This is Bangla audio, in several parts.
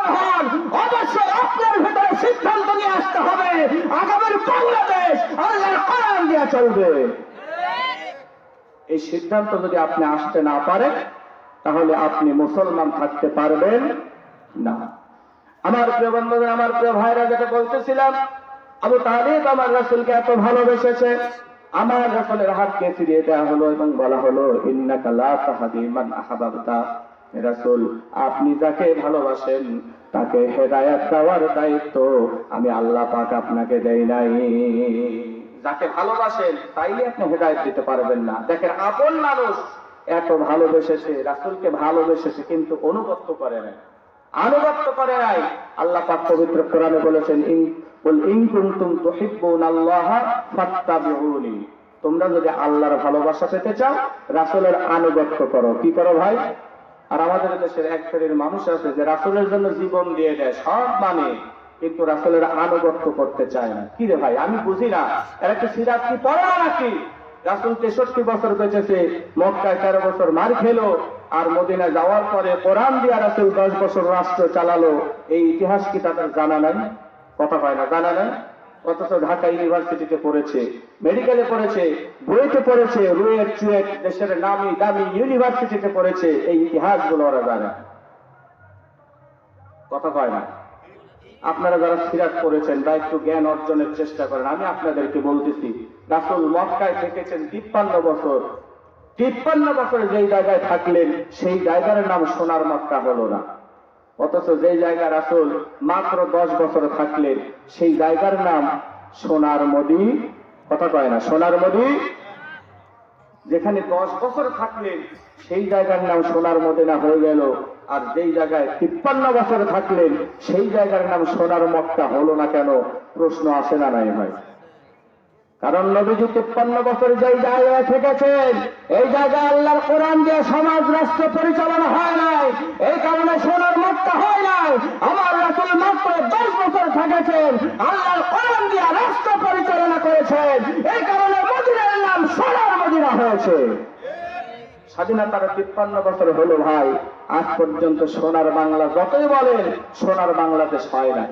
মুসলমান হন, অবশ্যই আপনার ভেতরে সিদ্ধান্ত নিয়ে আসতে হবে আগামীর বাংলাদেশ আল্লাহর কোরআন দিয়ে চলবে। এই সিদ্ধান্ত যদি আপনি আসতে না পারেন তাহলে আপনি মুসলমান থাকতে পারবেন না। আমার প্রিয় বন্ধুরা, আমার প্রিয় ভাইরা, যেটা বলতেছিলাম, আবু তালিব আমার রাসূলকে এত ভালোবেসেছে, আমার রাসূলের হাতকে ফিরিয়ে দেওয়া হলো এবং বলা হলো, ইন্নাকা লা তাহদি মান আহবাবতা, রাসূল আপনি যাকে ভালোবাসেন তাকে হেদায়েত দেওয়ার দায়িত্ব আমি আল্লাহ পাক আপনাকে দেই নাই। যাকে ভালোবাসেন তাইলে আপনি হেদায়েত দিতে পারবেন না। দেখেন, আপন মানুষ এত ভালোবেসেছে, রাসূলকে ভালোবেসেছে, কিন্তু অনুগত করে নাই, আনুগত্য করে নাই। আল্লাহ পাক পবিত্র কোরআনে বলেছেন, ইন কুনতুম তুহিব্বুনাল্লাহা ফাত্তাবিউনি, তোমরা যদি আল্লাহর ভালোবাসা পেতে চাও রাসূলের আনুগত্য করো। কি করো ভাই? আর আমাদের দেশের এক শ্রেণীর মানুষ আছে যে রাসূলের জন্য জীবন দিয়ে দেয়, সব মানে, কিন্তু রাসূলের আনুগত্য করতে চায় না। কি রে ভাই, আমি বুঝি না, এরা কি সিরাত কি পড়ে না নাকি? রাসূল 63 বছর বেঁচেছে, মক্কায় 13 বছর মার খেলো, আর মদিনা যাওয়ার পরে কোরআন দিয়া রাসূল 10 বছর রাষ্ট্র চালালো। এই ইতিহাস কি তাদের জানা নাই? কথা হয় না, জানা নাই। অথচ ঢাকা ইউনিভার্সিটিতে পড়েছে, মেডিকেলে পড়েছে, বুয়েটে পড়েছে, রুয়েট চুয়েট দেশের নামি দামি ইউনিভার্সিটিতে পড়েছে, এই ইতিহাসগুলো ওরা জানে। কথা হয় না। আপনারা যারা সিরাত পড়েছেন বা একটু জ্ঞান অর্জনের চেষ্টা করেন, আমি আপনাদেরকে বলতেছি, রাসূল মক্কায় থেকেছেন 53 বছর। 53 বছর যেই জায়গায় থাকলেন সেই জায়গার নাম সোনার মক্কা হলো না। অথচ যেই জায়গায় রাসূল মাত্র 10 বছর থাকলেন সেই জায়গার নাম সোনার মদি। কথা কয় না, সোনার মদি। যেখানে 10 বছর থাকলেন সেই জায়গার নাম সোনার মদিনা হয়ে গেল, আর যেই জায়গায় 53 বছর থাকলেন সেই জায়গার নাম সোনার মক্কা হলো না কেন? প্রশ্ন আসে না নাই ভাই? কারণ নবীজি 53 বছর যেই জায়গায় থেকেছেন এই জায়গায় আল্লাহর কোরআন দিয়ে সমাজ রাষ্ট্র পরিচালনা হয় নাই, এই কারণে সোনার মক্কা হয় নাই। আমার রাসূল মাত্র 10 বছর থেকেছেন, আল্লাহর কোরআন দিয়ে রাষ্ট্র পরিচালনা করেছেন, এই কারণে মদিনার নাম সোনার মদিনা হয়েছে। স্বাধীনতার 53 বছর হলো ভাই, আজ পর্যন্ত সোনার বাংলা যতই বলেন সোনার বাংলাদেশ হয় না।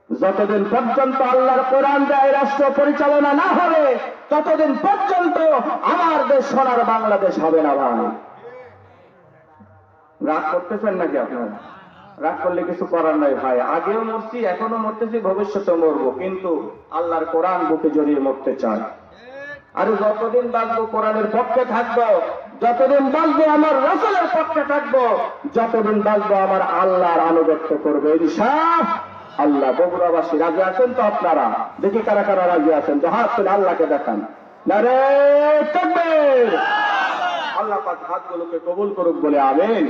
যতদিন পর্যন্ত আল্লাহর কোরআন দিয়ে রাষ্ট্র পরিচালনা না হবে ততদিন পর্যন্ত আমার দেশ সোনার বাংলাদেশ হবে না ভাই। রাগ করতেছেন নাকি আপনারা? রাগ করলে কিছু করার নাই ভাই। আগেও মরছি, এখনো মরতেছি, ভবিষ্যতে মরবো, কিন্তু আল্লাহর কোরআন বুকে জড়িয়ে মরতে চাই। আর যতদিন বাঁচবো কোরআনের পক্ষে থাকবো, যতদিন বাঁচবো আমার রাসূলের পক্ষে থাকবো, যতদিন বাঁচবো আমার আল্লাহর আনুগত্য করবো ইনশাআল্লাহ। বগুড়াবাসী রাজি আছেন তো? আপনারা দেখি কারা কারা রাজি আছেন, তো হাত তুলে আল্লাহকে দেখান। নারে তাকবীর! আল্লাহ পাক হাতগুলোকে কবুল করুক বলে আমিন।